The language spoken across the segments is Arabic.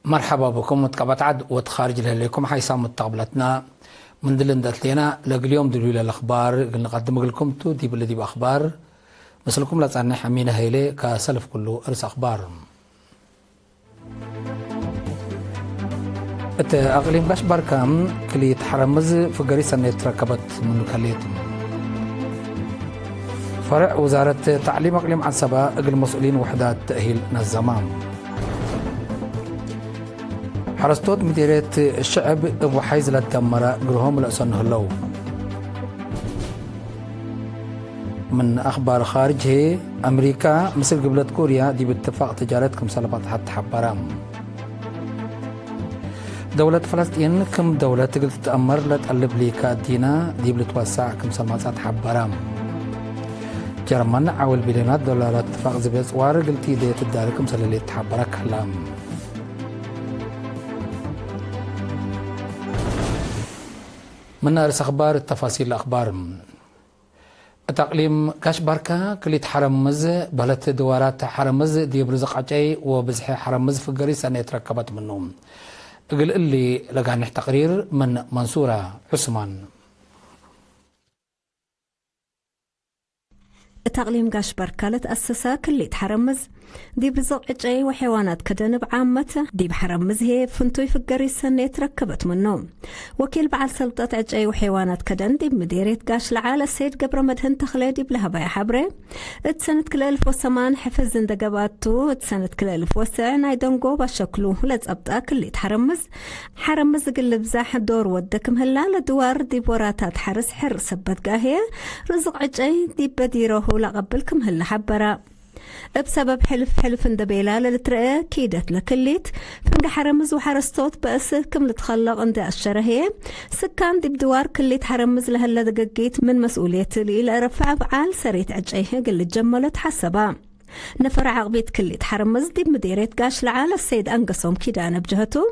مرحبا بكم متقبط عد وتخارج لكم حيسام متقبلتنا من دلندت لنا اليوم دليل الاخبار نقدم لكم تو دي بلدي باخبار مثلكم لا تصنع حمينه هيلي كسلف كله ارس اخبار اقليم باش بركام كلي تحرمز في قريسه تركبت من كليتهم فرع وزاره تعليم اقليم عصبه اقل مسؤولين وحدات تاهيل الزمام حرستوت مديرية الشعب ابو حيز للتمرة قرهم لأسن هلو من اخبار خارج هي امريكا مثل قبلت كوريا دي باتفاق تجارتكم سلبات حتى حبرام دولة فلسطين كم دولة تقدر تتأمر لتقلب ليكا دينا دي بتوسع كم سلمات حبرام جرمان عاول بليونات دولارات اتفاق زبيز وار قلتي دي تداركم سلالي تحبرك هلام من نارس اخبار التفاصيل الاخبار تقليم كاش بركة كليت حرمز بلت دوارات حرمز دي برزق عجي وبزحي حرمز في قريسة ان يتركبت منهم تقول اللي لقى تقرير من منصورة عثمان تقليم قاش بركة تأسسا كليت حرمز دي برزق عجي وحيوانات كدن بعامته دي بحرمز هي فنتوي في القريسة ان يتركبت منهم وكيل بعد سلطة عجي وحيوانات كدن دي بمديرية قاش لعالة السيد قبر مدهن تخليدي بلها بايا حبري اتسنة كل 1008 حفظ اندقاباتو اتسنة كل 1009 نايدنقو بشكلو لتقبطا كليت حرمز قل بزاح دور ودك مهلا لدوار دي بوراتات حرس حر سبت قاهية رزق عجي دي بديروه لقبلكم هلا حبرا بسبب حلف اندبيلا للترقى كيدت لكليت فنق حرمز وحرستوت بأس كم لتخلق عند الشرهية سكان دي بدوار كليت حرمز لهلا دقيت من مسؤوليتي إلى رفع فعال سريت عجيه قل تجملت حسبا نفر عقبيت كليت حرمز دي بمديرية قاش لعالة السيد أنقصهم كيدان بجهته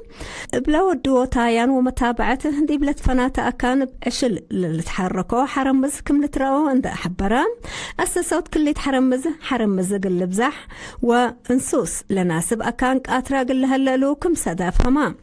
بلو الدو تايان ومتابعته دي بلت فناتا أكان بعشل اللي تحركوا حرمز كم لترأوا عند أحبران أسسوت كليت حرمز قل بزح وانسوس لناسب أكان قاترا قل هللو كم سداف هما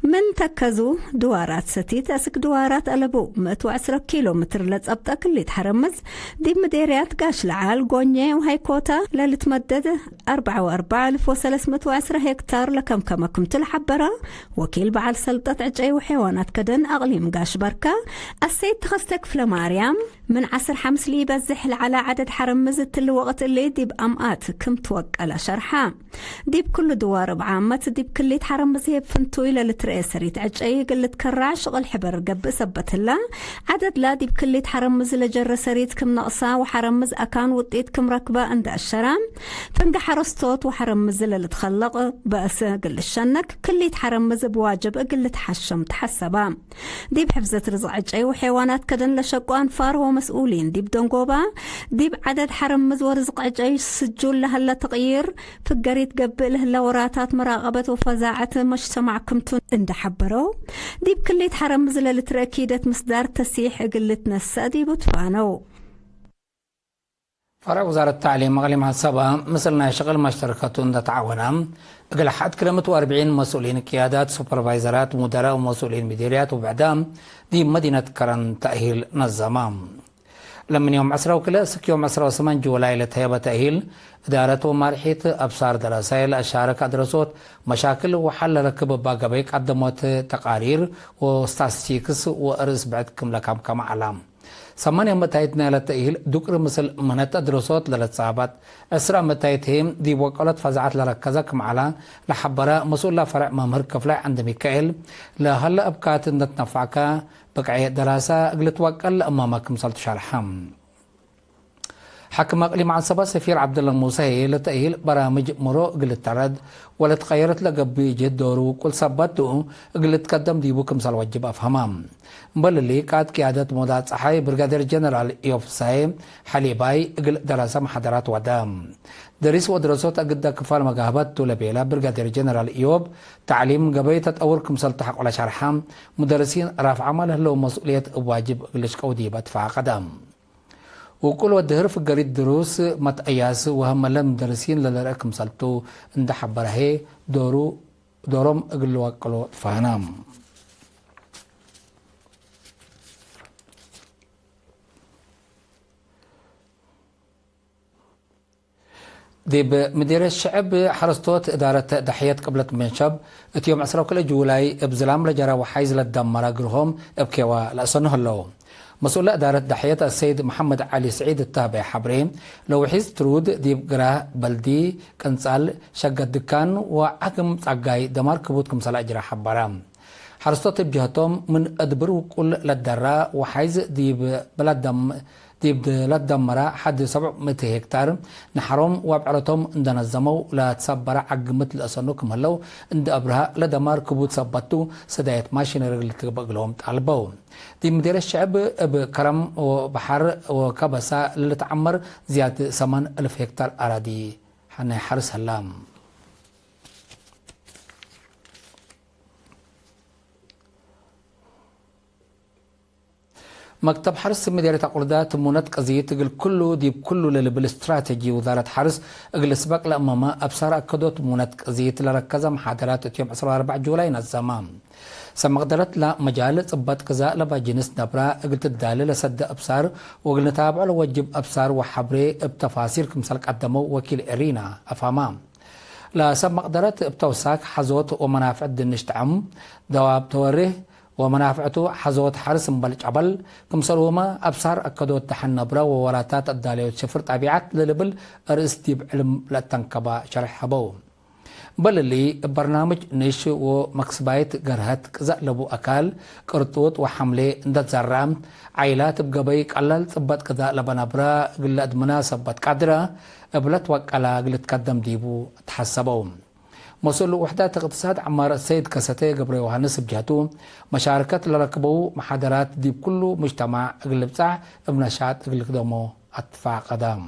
من تكزو دوارات ستيت أسك دوارات ألبو 110 كيلومتر لتقبطا كليت حرمز دي مديريات قاش لعال قونية وهي كوتا للتمدد 4,310 هكتار لكم كما كمت الحبرة وكيل بعال سلطة عجي وحيوانات كدن أغليم قاش بركة السيد تخستك فلماريام من عصر حمس لي بزحل على عدد حرمز الوقت اللي دي بأمقات كم توقع شرحا دي بكل دوار بعامة دي بكليت حرمز هي بفنتوي للترئيسريت عجي قلت كرع شغل حبر قب سبت الله عدد لا دي بكليت حرمز لجر سريت كم نقصا وحرمز أكان وطيت كم ركبة عند الشرام فنق حرستوت وحرمز للتخلق بأس قل الشنك كليت حرمز بواجب قلت حشم تحسبا دي بحفظة رزق عجي وحيوانات كدن لشقوان فار ومسؤولين دي بدنقوبا دي بعدد حرمز ورزق عجي سجول لهلا تغيير في القريت قبل هلا وراتات مراقبة وفزاعة مجتمع كمتون عند حبرو دي بكليت حرمز للتركيدة مصدر تسيح قلت نسا دي بتفانو فرع وزارة التعليم مغلم هالسبا مثلنا شغل مشتركاتون تعاونا قل حد كلمة 40 مسؤولين قيادات سوبرفايزرات ومدراء ومسؤولين مديريات وبعدام دي مدينة كرن تأهيل نظامام لمن يوم 10 وكلا سك يوم 10 وثمان جولاي لتهيبة تأهيل إدارة ومارحية أبصار دراسيل أشارك أدرسوت مشاكل وحل ركب باقبيك قدمت تقارير وستاتستيكس وأرز بعدكم لكم كما علام ثمانية متايتنا للتأهيل دكر مثل منات دراسات للتصابات أسرع متايتهم دي وقالت فزعت لركزك معلا لحبراء مسؤول فرع ممر كفلع عند ميكائيل لهلا أبكات نتنفعك بقعية دراسة قلت وقال أمامك مسلت شرحام حكم اقليم عصبة سفير عبد الله الموسى لتأهيل برامج مرو قلت ترد ولا تغيرت لقبي جد دورو كل سبته قلت قدم ديبوكم سال وجب افهمام بل اللي كانت قيادة مودات صحي برغادير جنرال ايوب ساي حليباي قل دراسة محاضرات ودام درس ودراسات اقدا كفال مقاهبات تولبيلا برغادير جنرال ايوب تعليم قبي تطوركم سال تحق على شرحام مدرسين رافع عمله له مسؤولية واجب قلش قودي بدفع قدام وكل ودهر في قريد دروس متأياس وهم لم درسين للرأكم سلطو اند حبره دورو دورم اقل وقلو فانام دي بمدير الشعب حرستوت إدارة ضحية قبلة منشب اتيوم 10 جولاي بزلام لجرا وحيز للدمر قرهم ابكيوا لأسنه اللو مسؤول إدارة ضحية السيد محمد علي سعيد التابع حبرين لو حيز ترود دي بقرا بلدي كنسال شقة دكان وعقم تعقاي دمار كبوتكم سلا أجرا حبرام حرستوت بجهتهم من أدبرو كل للدراء وحيز دي بلدم دي بلاد دمرة حد 700 هكتار نحرم وابعرتهم عندنا الزمو لا تصبر عقمت لأسنوكم هلو عند أبرها لدمار كبوت صبتو سدايت ماشين رجل تقبلهم طالبو دي مدير الشعب بكرم وبحر وكبسة اللي تعمر زيادة 8000 هكتار أراضي حنا حرس هلام مكتب حرس مديرية عقردات منات قضية تقل كله دي كله للبالاستراتيجي وزارة حرس اقل سباق لأمامها أبصار أكدوت منات قضية لركزة محاضرات يوم 14 جولاي الزمان سمقدرت لا مجال صبات كذا لبا جنس نبرا اقل تدالة لسد أبصار وقل نتابع لوجب أبصار وحبري بتفاصيل كمسالك قدمو وكيل إرينا أفهمام لا سمقدرت بتوساك حزوت ومنافع الدنش تعم دواب توريه ومنافعته حزوت حرس مبلج عبل كمسلوما أبصار أكدوت تحنبرا ووراتات الداليو شفر طبيعات للبل رئيس ديب علم لا تنكبا شرح حبو بل اللي برنامج نيش ومكسبايت قرهت كزا لبو أكال قرطوت وحملة اندت زرام عائلات بقبيك علال ثبت كذا لبنابرا قلت مناسبة قدرة بلت وقالا قلت قدم ديبو تحسبو مسؤول وحدات اقتصاد عمار السيد كستي قبر يوهانس بجهته مشاركة لركبو محاضرات دي كله مجتمع اقلب ساعة ابن شات اقلب دومو اتفاع قدام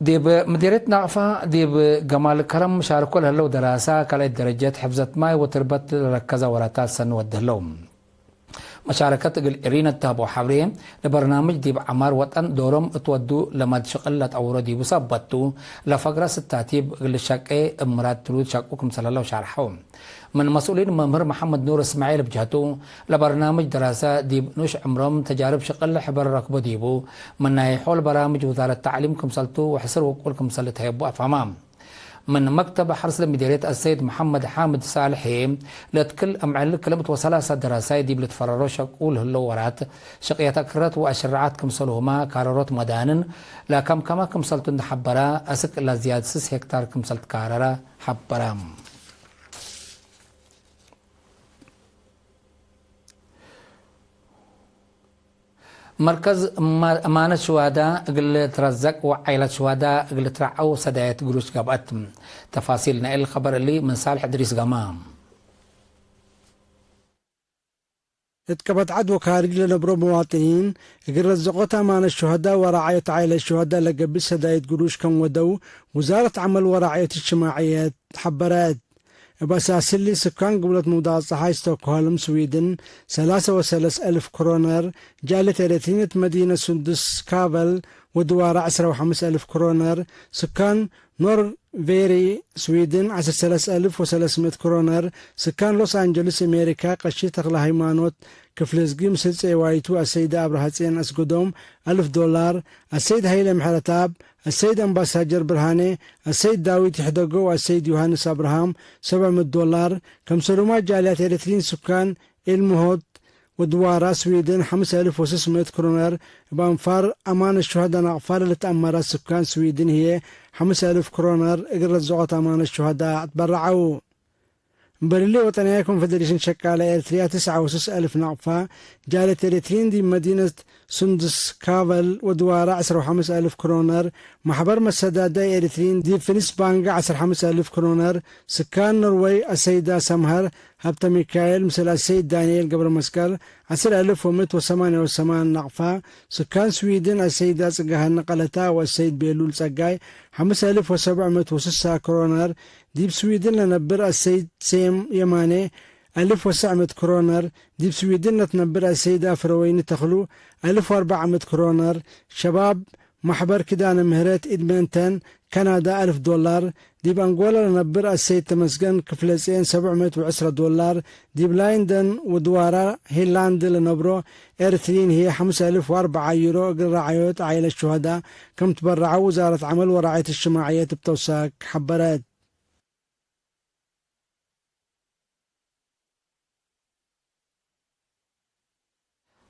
دي بمديرية نعفة دي بجمال كرم شاركوا لهلو دراسة كلا درجات حفظة ماي وتربط لركزة وراتات سنو الدهلوم مشاركة إرينا التابو حبرين لبرنامج ديب عمار وطن دورم اتودو لما تشغل أورو ديبو صبتو لفقرة ستاتيب للشاكي امرات ترود شاكوكم صلى الله شارحهم من مسؤولين ممر محمد نور اسماعيل بجهتو لبرنامج دراسة ديب نوش عمرهم تجارب شغل حبر ركبو ديبو من نايحول برامج وزارة التعليم كمسلتو وحسر وقولكم صلت هيبو أفهمام من مكتب حرس المديرية السيد محمد حامد صالحي لتكل أمعل كلمة وثلاثة دراسات دي بلتفررو شقول هاللورات شقيات أكرات وأشرعات كمسلهما كارورات مدانن لا كما كمسلتون حبرا أسك لا زياد 6 هكتار كمسلت كاررا حبرام مركز أمانة شهداء قل ترزق وعائلة شهداء قل ترعو سدايات قروش قبقت تفاصيلنا الخبر اللي من صالح إدريس قمام اتكبت عدو خارج لنبرو مواطنين قل رزقوت أمانة الشهداء ورعاية عائلة الشهداء لقبل سدايات قروش كم ودو وزارة عمل ورعاية اجتماعيات حبرات بأساس اللي سكان قبلت موضوع صحي ستوكهولم سويدن 33,000 كرونر جالت إلى مدينة سندس كابل ودوار 15,000 كرونر سكان نور فيري سويدن 13,300 كرونر سكان لوس أنجلس أمريكا قشي تغلى هيمانوت كفلزقي مسلس ايوايتو السيدة أبرهاتين أسقدوم $1,000 السيد هيلم حرتاب السيد أمباساجر برهاني السيد داويد حدقو السيد يوهانس أبراهام $700 كمسلومات جاليات إريترين سكان المهود ودوارا سويدن 5,600 كرونر بأنفار أمان الشهداء نغفار لتأمر سكان سويدن هي 5,000 كرونر اقرأ الزغط أمان الشهداء تبرعوا برلي وطنية كونفدريشن شكالة إريتريا 9,500 نغفة جالت إريترين دي مدينة سندس كافل ودوارا 15,000 كرونر محبر مسدادة إريترين دي فينيس بانجا 15,000 كرونر سكان نروي السيدة سمهر هبتا ميكايل مثل السيد دانييل قبر مسكر 10,188 نغفة سكان سويدن السيدة سقاها النقلتا والسيد بيلول سقاي 5,706 كرونر ديب سويدن لنبر السيد سيم يماني 1,900 كرونر ديب سويدن تنبر السيدة فروين تخلو 1,400 كرونر شباب محبر كدان مهرات إدمنتن كندا $1000 ديب أنغولا لنبر السيد تمسجن كفلسين $710 ديب لايندن ودوارا هيلاند لنبرو إرثلين هي €5004 رعاية عائلة الشهداء كم تبرعوا وزارة عمل ورعاية الشماعية بتوساك حبرات.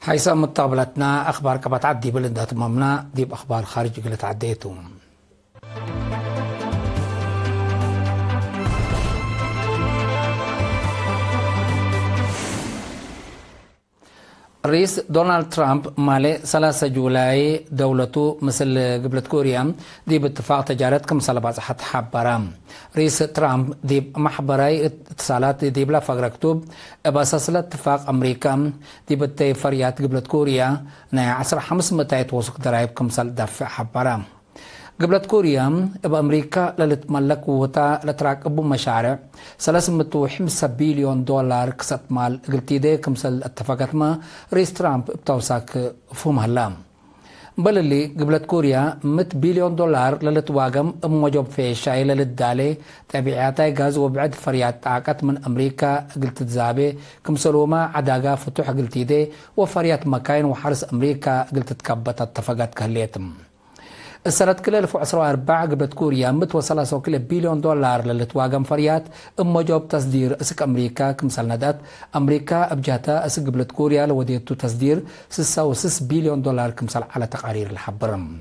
حيث متقبلتنا أخبار كبات عدي بلندات ممنا ديب أخبار خارج قلت عديتهم. الرئيس دونالد ترامب مالي 3 جولاي دولته مثل قبلة كوريا دي باتفاق تجارت كم صلبات حت حبرام. رئيس ترامب دي محبراي اتصالات دي بلا فقر كتب بأساس اتفاق أمريكا دي بتي فريات قبلة كوريا نا 15 وسق درايب كم صل دفع حبرام. قبلة كوريا بأمريكا لتملك وتا لتراك أبو مشاريع $305 بليون كسط مال قلتي دي كمسل اتفاقات ما رئيس ترامب بتوساك فهم هلام بل اللي قبلة كوريا $100 بليون للتواقم موجب في الشاي للدالي تابعاتي غاز وبعد فريات طاقات من أمريكا قلت تزابي كمسلوما عداقا فتوح قلتي دي وفريات مكاين وحرس أمريكا قلت تكبت اتفاقات كهليتم. السنة كل 2014 قبلت كوريا $130 بليون للتواقم فريات موجب تصدير اسك أمريكا كمسال ندات أمريكا أبجاتا اسك قبلت كوريا لوديتو تصدير $6 بليون كمسال على تقارير الحبرم.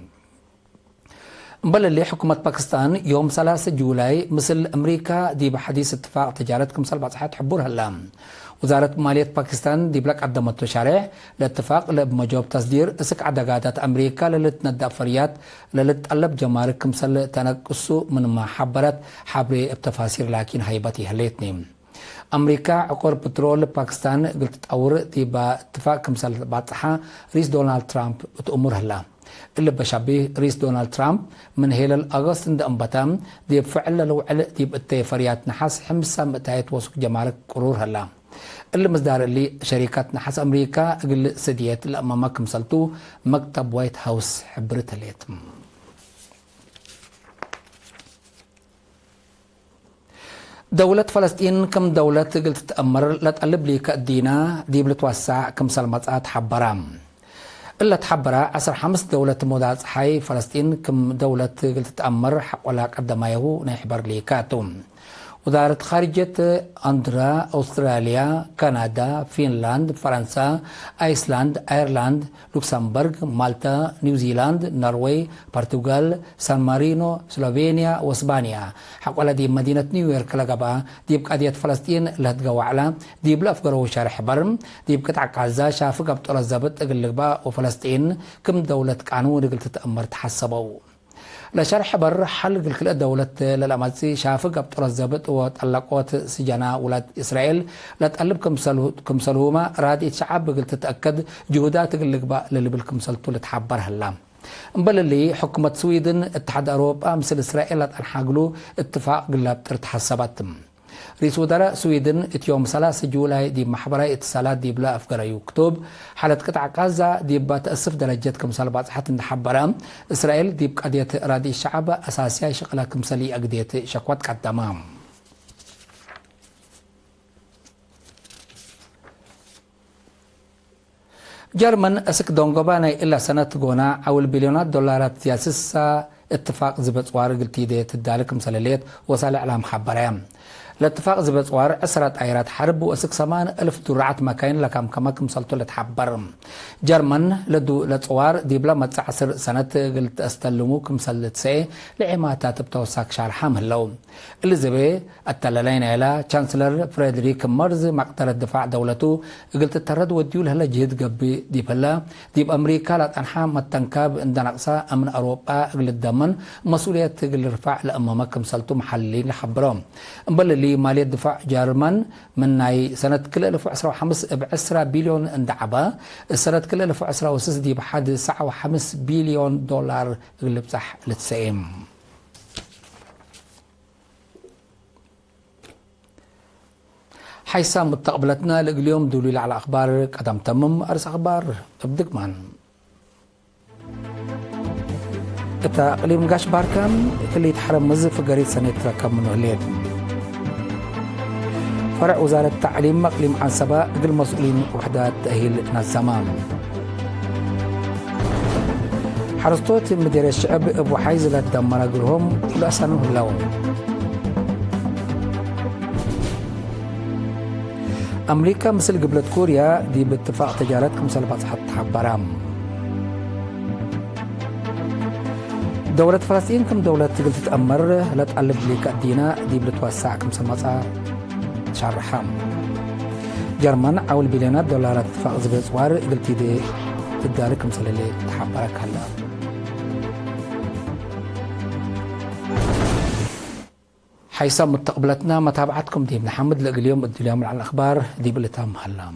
بل اللي حكومة باكستان يوم 3 جولاي مثل أمريكا دي بحديث اتفاق تجارة كمسال بعضحات حبورها اللام. وزارة مالية باكستان دي بلك قدمت تشاريع لاتفاق لبمجوب تصدير اسك عدقاتات أمريكا للتندى فريات للتقلب جمارك كمسل تنقصو من ما حبرت حبري بتفاسير لكن هيبتي هليتني. أمريكا عقور بترول باكستان قلت تطور دي باتفاق كمسل بعضحا رئيس دونالد ترامب تأمر هلا. اللي بشبه رئيس دونالد ترامب من هيلل أغسطس عند أنبتام دي بفعل لو علق دي بتي فريات نحاس 500 وسق جمارك قرور هلا. اللي مصدر اللي شركات نحاس أمريكا قل سديت الأمامك مسلتو مكتب وايت هاوس حبرت اليتم. دولة فلسطين كم دولة قلت تأمر لا تقلب لي كأدينا دي بلتوسع كم سلمات حبرام إلا تحبرا 15 دولة مودات حي فلسطين كم دولة قلت تأمر حق ولا قدم يهو نحبر لي كاتوم. وزارة خارجية أندرا أستراليا كندا فنلند فرنسا أيسلند أيرلاند لوكسمبورغ مالطا نيوزيلاند نرويج برتغال سان مارينو سلوفينيا واسبانيا حق ولا دي مدينة نيويورك لقبا دي بقضية فلسطين لهتقوى على دي بلافقرو شارح برم دي بقطع غزة شافق بطول الزبط اقلقبا وفلسطين كم دولة قانون قلت تأمر تحسبوا لشرح بر حل كل دولة للأمازي شافق بطول الزبط وطلقوت سجنا ولاد إسرائيل لا تقلب كمسلهما رادي شعب قلت تتأكد جهودات قلقبا للي بالكمسلتو لتحبر هلام. بل اللي حكومة سويدن اتحاد أوروبا مثل إسرائيل أنحاقلو اتفاق قلاب ترتحسباتم. رئيس وزراء سويدن يوم 3 جولاي دي محبرة اتصالات دي بلا أفقر يكتب حالة قطع غزة دي بتأسف درجات كمسال بعضحات حتى إسرائيل دي بقضية إرادة الشعب أساسية شغلة كمسالي أقضية شكوات قدامام. جرمن أسك دونغوباني إلا سنة قونا أو $1 بليون سياسة اتفاق زبط وارق التيدية تدالك مساليات وصال إعلام حبرام. الاتفاق زبط وار أسرت أيرات حرب وأسك 8,000 درعات مكاين لكم كما كمسلتو لتحبر. جرمن لدو لتصوار دي بلا ما 19 سنة قلت استلمو كمسلت سي لعماتات بتوساك شارحام هلو. اللي زبي التلالين إلى شانسلر فريدريك مارز مقتل الدفاع دولته قلت الترد وديول هلا جهد قبي دي بلا دي بأمريكا لا تنحام التنكاب عند نقصة أمن أوروبا قلت دمن مسؤولية قل رفع لأمامك كمسلتو محلين لحبرام. بل اللي مالية دفاع جرمن من سنة كل 2015 بليون اندعبا السنة كل 2016 دي بحد $9.5 بليون اللي بصح لتسائم. حيث متقبلتنا اليوم دليل على أخبار قدم تمم أرس أخبار ابدك مان إقليم قاش باركام اللي يتحرم مز في قرية سنة ركب منه الليل فرع وزارة التعليم إقليم عنصبة قل مسؤولين وحدات تأهيل الزمان حرصتوت مدير الشعب أبو حيز للدمر قلهم لأسنه اللون أمريكا مثل قبلة كوريا دي باتفاق تجارتكم سلبات حط حبرام دولة فلسطين كم دولة تقل تتأمر لا تقلب لك الدينا دي بتوسع كم سمصة شهر رحام جرمان أول بليونات دولارات اتفاق زبير صوار قلتي دي تدارك مثل اللي تحبرك هلا حيث متقبلتنا متابعتكم دي محمد لقى اليوم اليوم على الأخبار دي بلتام هلا